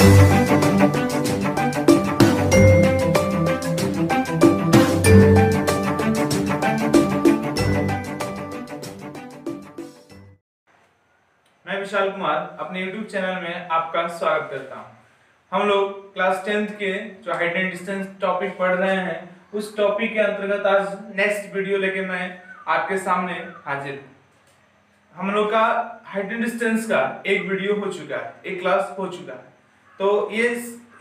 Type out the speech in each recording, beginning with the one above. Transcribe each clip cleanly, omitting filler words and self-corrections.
मैं विशाल कुमार अपने YouTube channel में आपका स्वागत करता हूं। हम लोग क्लास 10th के जो हाइट एंड डिस्टेंस टॉपिक पढ़ रहे हैं, उस टॉपिक के अंतर्गत आज नेक्स्ट वीडियो लेके मैं आपके सामने हाजिर हूं। हम लोग का हाइट एंड डिस्टेंस का एक वीडियो हो चुका है, एक क्लास हो चुका है। तो ये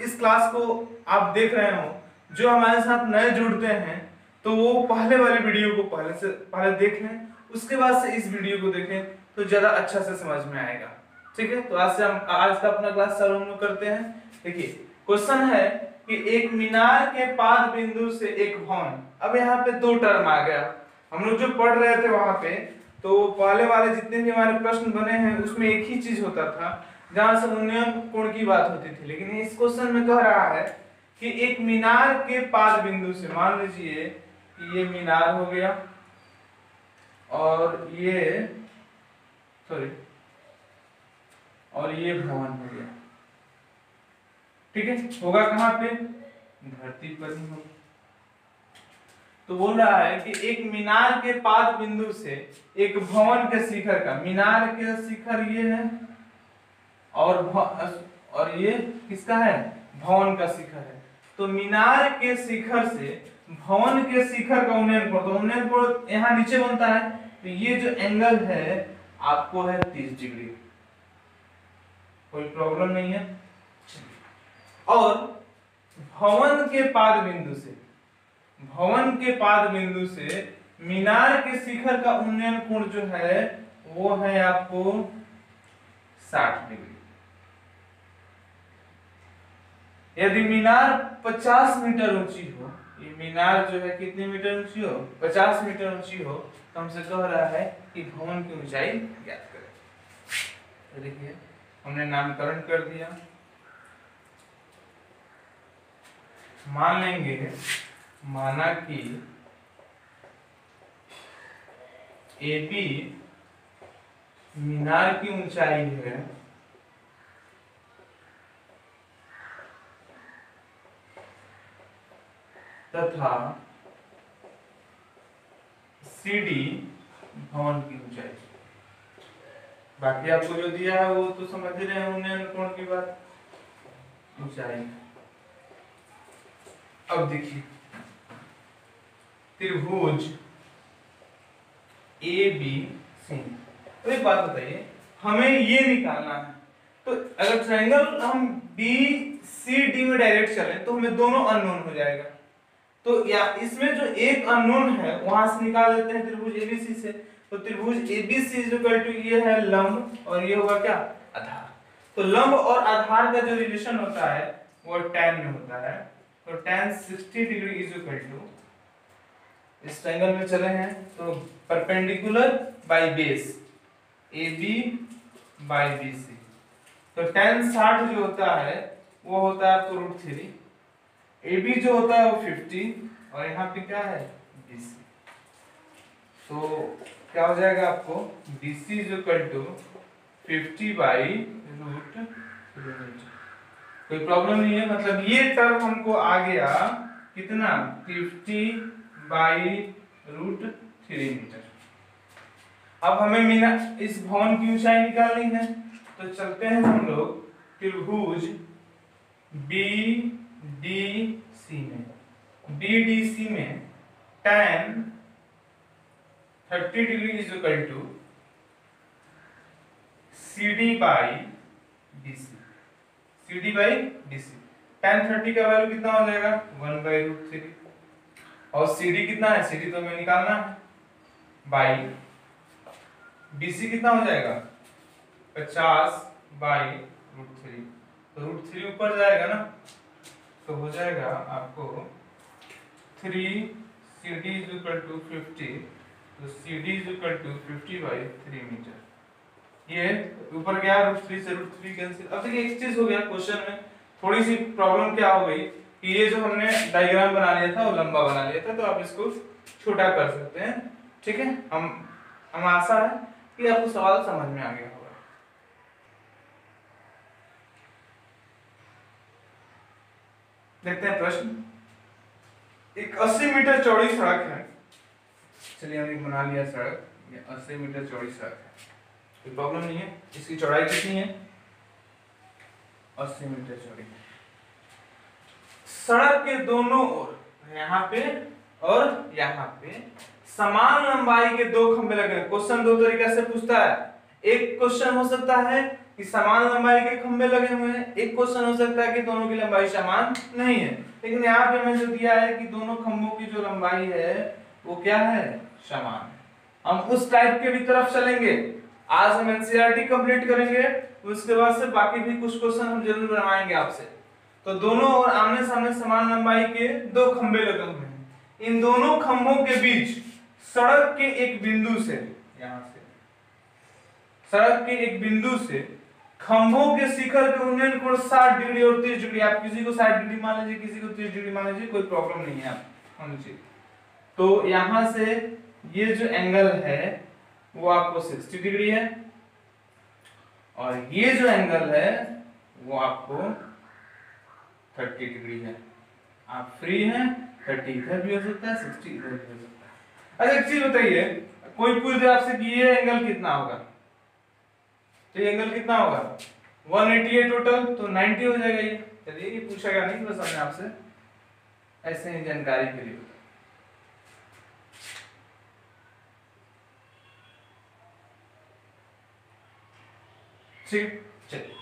इस क्लास को आप देख रहे हो, जो हमारे साथ नए जुड़ते हैं तो वो पहले वाले वीडियो को पहले देख लें, उसके बाद से इस वीडियो को देखें तो ज्यादा अच्छा से समझ में आएगा। ठीक है, तो आज का अपना क्लास चालू हम लोग करते हैं। देखिए, क्वेश्चन है कि एक मीनार के पाद बिंदु से एक भवन। अब यहाँ पे दो टर्म आ गया। हम लोग जो पढ़ रहे थे वहां पे, तो पहले वाले जितने भी हमारे प्रश्न बने हैं उसमें एक ही चीज होता था, जहां से उन्नयन कोण की बात होती थी। लेकिन इस क्वेश्चन में कह रहा है कि एक मीनार के पाद बिंदु से, मान लीजिए कि ये मीनार हो गया और ये भवन हो गया। ठीक है, होगा कहां पे? धरती पर ही होगा। तो बोल रहा है कि एक मीनार के पाद बिंदु से एक भवन के शिखर का, मीनार के शिखर ये है और ये किसका है? भवन का शिखर है। तो मीनार के शिखर से भवन के शिखर का उन्नयन कोण, तो उन्नयन कोण यहाँ नीचे बनता है, तो ये जो एंगल है आपको है 30 डिग्री। कोई प्रॉब्लम नहीं है। और भवन के पाद बिंदु से मीनार के शिखर का उन्नयन कोण जो है वो है आपको 60 डिग्री। यदि मीनार 50 मीटर ऊंची हो, ये मीनार जो है कितने मीटर ऊंची हो? 50 मीटर ऊंची हो, तो हमसे कह रहा है कि भवन की ऊंचाई ज्ञात करें। तो देखिए, हमने नामकरण कर दिया। मान लेंगे, माना कि AB मीनार की ऊंचाई है तथा CD भवन की ऊंचाई। बाकी आपको जो दिया है वो तो समझ रहे हैं, उन्नयन कोण की बात, ऊंचाई। अब देखिए, त्रिभुज ABC। तो एक बात बताइए, हमें ये निकालना है। तो अगर ट्रायंगल हम BCD में डायरेक्ट चलें तो हमें दोनों अननोन हो जाएगा। तो या इसमें जो एक अननोन है वहां से निकाल लेते हैं त्रिभुज ABC से। तो त्रिभुज ABC ये है लंब और ये होगा क्या? आधार। तो लंब और आधार का जो रिलेशन होता है वो tan में होता है। तो tan 60 degree is equal to, इस ट्रायंगल में चले हैं तो perpendicular by base AB by BC। तो tan 60 जो होता है वो होता है आपको √3। AB जो होता है वो 50 और यहाँ पे क्या है? BC। तो क्या हो जाएगा आपको? BC is equal to 50 by √3। कोई प्रॉब्लम नहीं है, मतलब ये टर्म हमको आ गया कितना? 50 बाई √3 मीटर। अब हमें इस भवन की ऊंचाई निकालनी है, तो चलते हैं हम लोग त्रिभुज BDC में tan 30 degree is equal to CD by BC। tan 30 का वैल्यू कितना हो जाएगा? 1/√3। और CD कितना है? CD तो हमें निकालना है, बाई BC कितना हो जाएगा? 50/√3। तो √3 ऊपर जाएगा ना, तो हो जाएगा आपको 3CD इज इक्वल टू 50। तो CD is equal to 50/3 metre. ये ऊपर गया, √3 से √3 कैंसिल। अब देखिए, एक चीज हो गया क्वेश्चन में, थोड़ी सी प्रॉब्लम क्या हो गई कि ये जो हमने डायग्राम बना लिया था वो लंबा बना लिया था, तो आप इसको छोटा कर सकते हैं। ठीक है, हम आशा है कि आपको सवाल समझ में आ गया होगा। देखते हैं प्रश्न। एक 80 मीटर चौड़ी सड़क है, चलिए हमने बना लिया सड़क, ये 80 मीटर चौड़ी सड़क है, कोई प्रॉब्लम नहीं है। इसकी चौड़ाई कितनी है? 80 मीटर चौड़ी। सड़क के दोनों ओर, यहाँ पे और यहाँ पे समान लंबाई के दो खंभे लगे। क्वेश्चन दो तरीके से पूछता है। एक क्वेश्चन हो सकता है कि समान लंबाई के खंभे लगे हुए हैं, एक क्वेश्चन हो सकता है कि दोनों की लंबाई समान नहीं है। लेकिन यहाँ पे हमें जो दिया है कि दोनों खंभों की जो लंबाई है वो क्या है? समान। हम उस टाइप के भी तरफ चलेंगे। आज हम एनसीईआरटी कंप्लीट करेंगे, उसके बाद से बाकी भी कुछ क्वेश्चन हम जरूर बनवाएंगे आपसे। तो दोनों और आमने सामने समान लंबाई के दो खंभे लगे हुए हैं। इन दोनों खंभों के बीच सड़क के एक बिंदु से, यहाँ से सड़क के एक बिंदु से खंभों के शिखर के उन्नयन कोण 60 डिग्री और 30 डिग्री। आप किसी को 60 डिग्री मान लीजिए, किसी को 30 डिग्री मान लीजिए, कोई प्रॉब्लम नहीं है आप लीजिए। तो यहां से ये जो एंगल है वो आपको 60 डिग्री है, और ये जो एंगल है वो आपको 30 डिग्री है। आप फ्री हैं, 30 इधर भी हो सकता है, 60 इधर भी हो सकता है। अच्छा एक चीज बताइए, कोई पूछ दे आपसे कि ये एंगल कितना होगा, तो ये एंगल कितना होगा? 180 है टोटल, तो 90 हो जाएगा ये। चलिए ये पूछेगा नहीं, बस हमने आपसे ऐसे ही जानकारी के लिए। ठीक, चलिए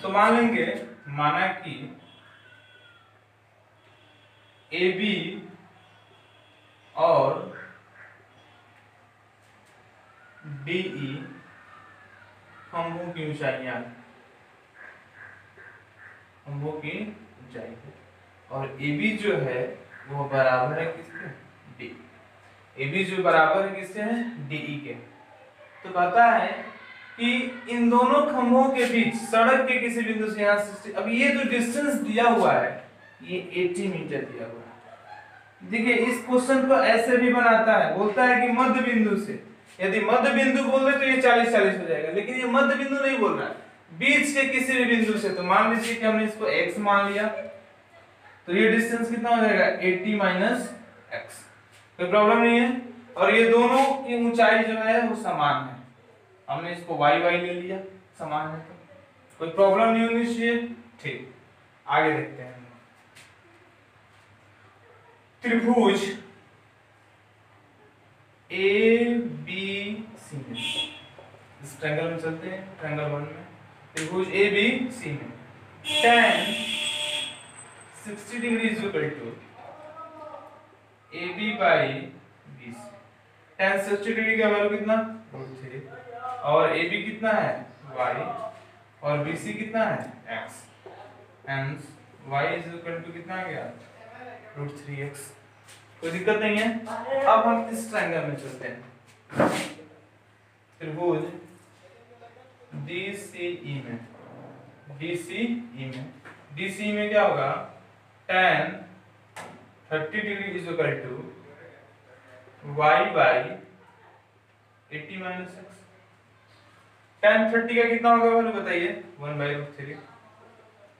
तो मान लेंगे, माना कि AB और DE खंभों की ऊंचाइयां, खंभों की ऊंचाई है, और AB जो है वो बराबर है किसके? D। AB जो बराबर है किससे है? DE के। तो कहता है कि इन दोनों खंभों के बीच सड़क के किसी बिंदु से यहाँ 60, अब ये जो डिस्टेंस दिया हुआ है ये 80 मीटर दिया हुआ है। देखिए इस क्वेश्चन को ऐसे भी बनाता है, बोलता है कि मध्य बिंदु से, यदि मध्य बिंदु बोल रहे तो ये 40-40 हो जाएगा, लेकिन ये मध्य बिंदु नहीं बोल रहा है, बीच के किसी भी बिंदु से। तो मान लीजिए कि हमने इसको x मान लिया, तो ये डिस्टेंस कितना हो जाएगा? 80 माइनस x। कोई प्रॉब्लम नहीं है। और ये दोनों की ऊंचाई जो है वो समान है, हमने इसको y ले लिया, समान है, तो कोई प्रॉब्लम नहीं होनी चाहिए। ठीक, आगे देखते हैं। त्रिभुज ABC में, इस ट्रायंगल में चलते हैं, ट्रायंगल 1 में। त्रिभुज ABC में tan 60 degree is equal to AB by BC। tan 60 degree का वैल्यू कितना? √3, और AB कितना है? y, और BC कितना है? x। Hence y is equal to कितना आ गया? √3x। कोई दिक्कत नहीं है। अब हम इस ट्रायंगल में चलते हैं, त्रिभुज DCE में। DCE में क्या होगा? tan 30 degree is equal to y by 80 minus x। tan 30 का कितना होगा वैल्यू बताइए? 1/√3।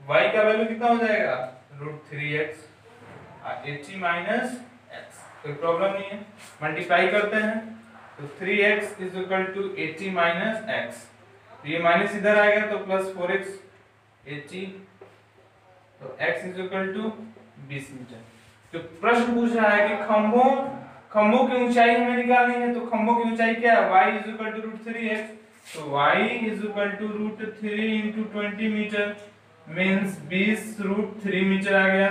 y का वैल्यू कितना हो जाएगा? √3x, 80 minus x। कोई प्रॉब्लम नहीं है, मल्टीप्लाई करते हैं तो 3x is equal to 80 minus x, ये माइनस इधर आएगा तो प्लस 4x 80, तो x is equal to 20 metre. तो प्रश्न पूछ रहा है कि खंभों की ऊंचाई हमें निकालनी है, तो खंभों की ऊंचाई क्या है? y is equal to √3x, तो y is equal to √3 into 20 metre means 20√3 metre आ गया।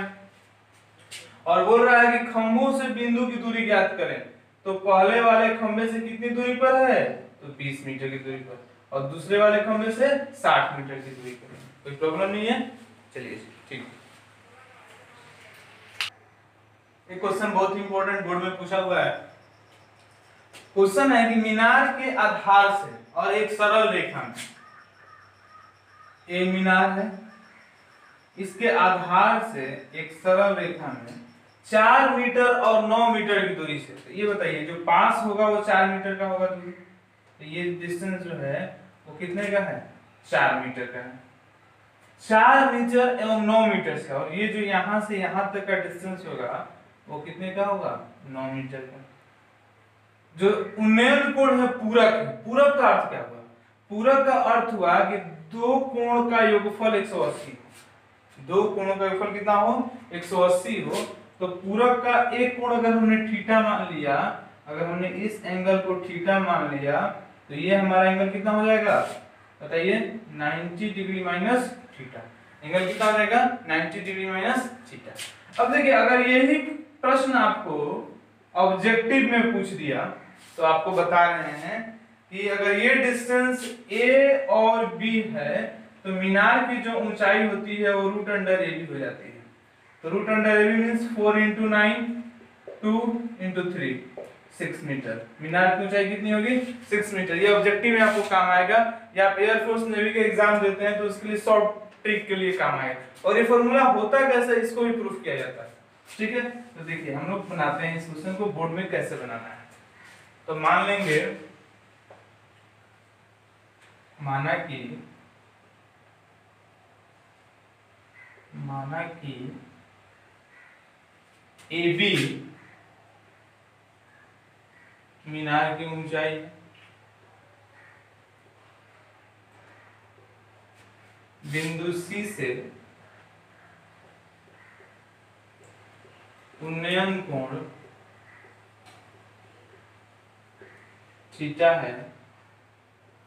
और बोल रहा है कि खंभों से बिंदु की दूरी ज्ञात करें, तो पहले वाले खंभे से कितनी दूरी पर है? तो 20 मीटर की दूरी पर, और दूसरे वाले खंभे से 60 मीटर की दूरी पर। कोई प्रॉब्लम नहीं है। चलिए ठीक। एक क्वेश्चन बहुत ही इंपॉर्टेंट बोर्ड में पूछा हुआ है। क्वेश्चन है कि मीनार के आधार से और एक सरल रेखा में, ये मीनार है, इसके आधार से एक सरल रेखा में 4 मीटर और 9 मीटर की दूरी से, तो ये बताइए जो पास होगा वो 4 मीटर का होगा दूरी, तो ये डिस्टेंस जो है वो कितने का है? 4 मीटर का है। 4 मीटर एवं 9 मीटर से, और ये जो यहाँ से यहाँ तक का डिस्टेंस होगा वो कितने का होगा, 9 मीटर का। जो उन्नयन कोण है पूरक है, पूरक का अर्थ क्या हुआ, पूरक का अर्थ हुआ कि दो कोण का योगफल 180, दो कोणों का योगफल कितना हो, 180 हो। तो पूरक का एक कोण अगर हमने थीटा मान लिया, अगर हमने इस एंगल को थीटा मान लिया, तो ये हमारा एंगल कितना हो जाएगा बताइए, 90 डिग्री माइनस थीटा। एंगल कितना हो जाएगा, 90 डिग्री माइनस थीटा। अब देखिए अगर यही प्रश्न आपको ऑब्जेक्टिव में पूछ दिया तो आपको बता रहे हैं कि अगर ये डिस्टेंस ए और बी है तो मीनार की जो ऊंचाई होती है वो रूट अंडर ए बी हो जाती है। तो root under A B means 4 × 9 2 × 3 6 metre. मीनार की ऊंचाई कितनी होगी, 6 मीटर। ये ऑब्जेक्टिव में आपको काम आएगा, या आप एयरफोर्स नेवी के एग्जाम देते हैं तो उसके लिए शॉर्ट ट्रिक के लिए काम आएगा। और ये फॉर्मूला होता कैसे, इसको भी प्रूफ किया जाता है। ठीक है, तो देखिए हम लोग बनाते हैं इस क्वेश्चन को बोर्ड में कैसे बनाना है। तो मान लेंगे, माना कि AB मीनार की ऊंचाई, बिंदु C से उन्नयन कोण थीटा है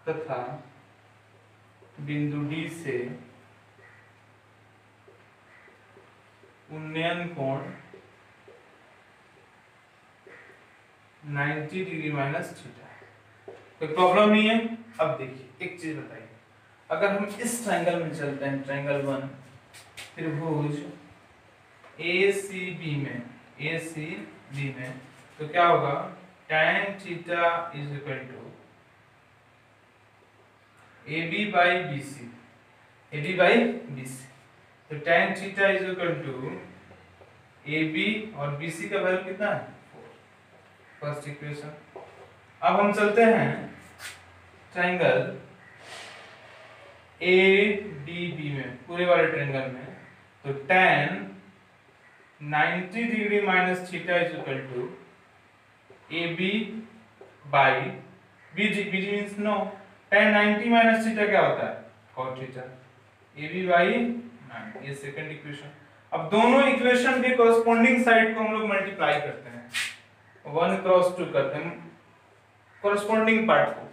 तथा बिंदु D से उन्नयन कोण 90 डिग्री माइनस थीटा है। कोई प्रॉब्लम नहीं है। अब देखिए एक चीज बताइए, अगर हम इस ट्रायंगल में चलते हैं, ट्रायंगल 1 त्रिभुज ACB में, तो क्या होगा, tan theta is equal to AB by BC, तो tan theta is equal to AB और BC का वैल्यू कितना है, 4, फर्स्ट इक्वेशन। अब हम चलते हैं ट्रायंगल ADB में, पूरे वाले ट्रायंगल में, तो tan 90 degree minus theta is equal to AB by BD means no, tan 90 minus theta क्या होता है, cot थीटा, AB बाई 9, ये सेकंड इक्वेशन। अब दोनों इक्वेशन के कॉरस्पॉन्डिंग साइड को हम लोग मल्टीप्लाई करते हैं, 1 क्रॉस 2 करते हैं कॉरस्पॉन्डिंग पार्ट को,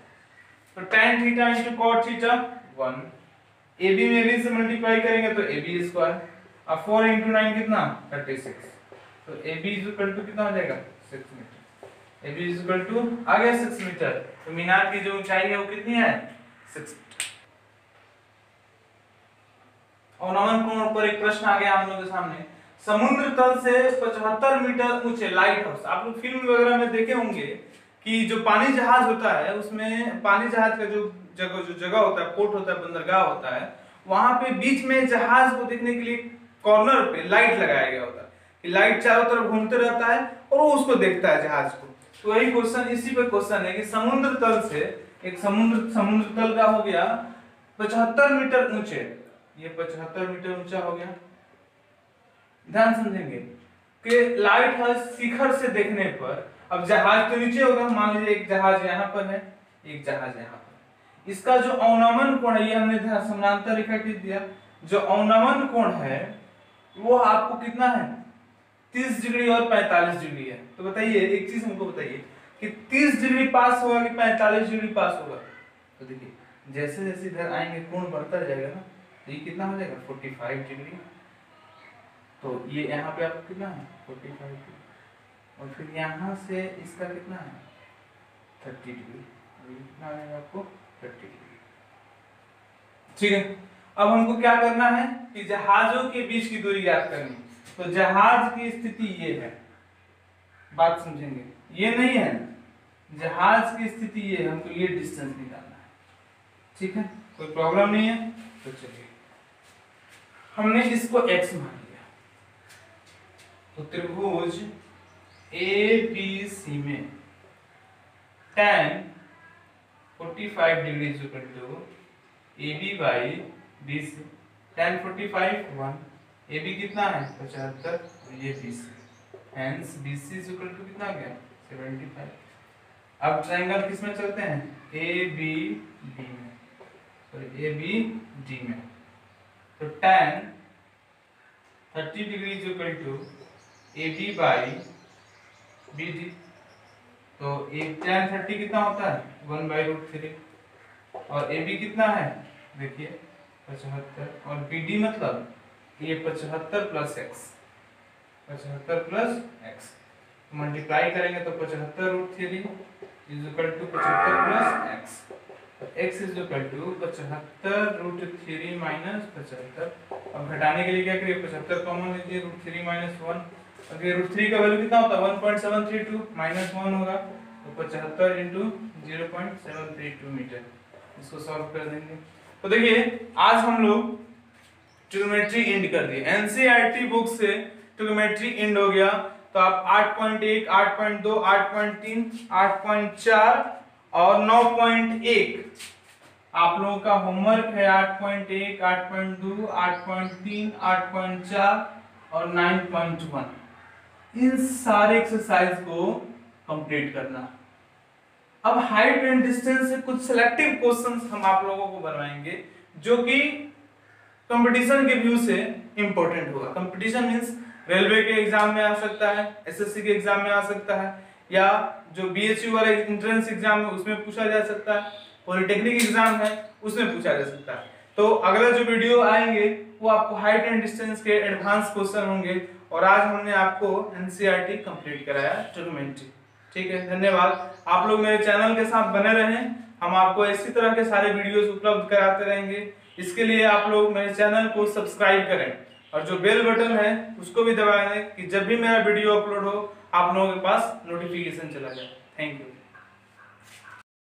तो tan theta into cot theta 1, AB में भी से मल्टीप्लाई करेंगे तो AB स्क्वायर, अब 4 × 9 कितना 36, तो AB इज इक्वल टू कितना हो जाएगा 6 metre. AB is equal to आ गया 6 मीटर। तो मीनार की जो ऊंचाई है वो कितनी है, 6 मीटर। और नवन कोण पर एक प्रश्न आ गया हम लोगों के सामने, समुद्र तल से 75 मीटर ऊंचे लाइट हाउस। आप लोग फिल्म वगैरह में देखे होंगे कि जो पानी जहाज होता है उसमें पानी जहाज का जो जगह होता है, पोर्ट होता है, बंदरगाह होता है, वहां पे बीच में जहाज को देखने के लिए कॉर्नर पे लाइट लगाया गया होता है कि लाइट चारों तरफ घूमते रहता है और वो उसको देखता है जहाज को। तो वही क्वेश्चन, इसी पे क्वेश्चन है कि समुद्र तल से एक समुद्र तल का हो गया 75 मीटर ऊंचे, ये 75 मीटर ऊंचा हो गया। ध्यान समझेंगे कि लाइट हाउस शिखर से देखने पर, अब जहाज तो नीचे होगा, मान लीजिए एक जहाज यहाँ पर है, एक जहाज यहाँ पर, इसका जो अवनमन कोण है, ये हमने समानांतर रेखा खींच दिया, जो अवनमन कोण है वो आपको कितना है, 30 डिग्री और 45 डिग्री है। तो बताइए एक चीज हमको बताइए कि 30 डिग्री पास होगा कि 45 डिग्री पास होगा। तो देखिए जैसे जैसे इधर आएंगे कोण बढ़ता जाएगा ना, तो ये कितना हो जाएगा 45 डिग्री, तो ये यहाँ पे आपको कितना है 45 डिग्री, और फिर यहाँ से इसका कितना है 30 डिग्री, कितना आएगा आपको 30 डिग्री। ठीक है, अब हमको क्या करना है कि जहाजों के बीच की दूरी ज्ञात करनी। तो जहाज की स्थिति ये है, बात समझेंगे, ये नहीं है, जहाज की स्थिति ये है, हमको ये डिस्टेंस निकालना है। ठीक है, कोई प्रॉब्लम नहीं है। तो चलिए हमने इसको x मान लिया, तो त्रिभुज ABC में tan 45 degree equal to AB by BC tan 45 1, AB कितना है 75 और ये BC, hence BC is equal to कितना आ गया 75। अब ट्रायंगल किस में चलते हैं ABD में, सॉरी ABD में, तो tan 30 degree is equal to AB by BD, तो एक tan 30 कितना होता है 1/√3 और AB कितना है देखिए 75 और BD मतलब ये 75 plus x, 75 plus x multiply करेंगे तो 75√3 is equal to 75 plus x, x is equal to 75√3 minus 75। अब घटाने के लिए क्या करिए 75 कॉमन लीजिए, √3 माइनस 1, अब ये √3 का वैल्यू कितना होता है 1.732 माइनस 1 होगा, तो 75 इंटू 0.732 मीटर, इसको सॉल्व कर देंगे। तो देखिए आज हम लोग ट्रिग्नोमेट्री एंड कर दिए, एनसीईआरटी बुक से ट्रिग्नोमेट्री एंड हो गया। तो आप 8.1, 8.2, 8.3, 8.4 और 9.1 आप लोगों का होमवर्क है। 8.1, 8.2, 8.3, 8.4 और 9.1 इन सारे एक्सरसाइज को कंप्लीट करना। अब हाइट एंड डिस्टेंस से कुछ सिलेक्टिव क्वेश्चंस हम आप लोगों को बनवाएंगे जो कि कंपटीशन के व्यू से इंपॉर्टेंट होगा। कंपटीशन मींस रेलवे के एग्जाम में आ सकता है, एसएससी के एग्जाम में आ सकता है, या जो बीएचयू वाला एंट्रेंस एग्जाम है उसमें पूछा जा सकता है, पॉलिटेक्निक एग्जाम है उसमें पूछा जा सकता है। तो अगला जो वीडियो आएंगे वो आपको हाइट एंड डिस्टेंस के एडवांस क्वेश्चन होंगे, और आज हमने आपको एनसीईआरटी कंप्लीट कराया ट्रिग्नोमेट्री। ठीक है, धन्यवाद। आप लोग मेरे चैनल के साथ बने रहें, हम आपको इसी तरह के सारे वीडियोस उपलब्ध कराते रहेंगे। इसके लिए आप लोग मेरे चैनल को सब्सक्राइब करें और जो बेल बटन है उसको भी दबा दें कि जब भी मेरा वीडियो अपलोड हो आप लोगों के पास नोटिफिकेशन चला जाए। Thank you.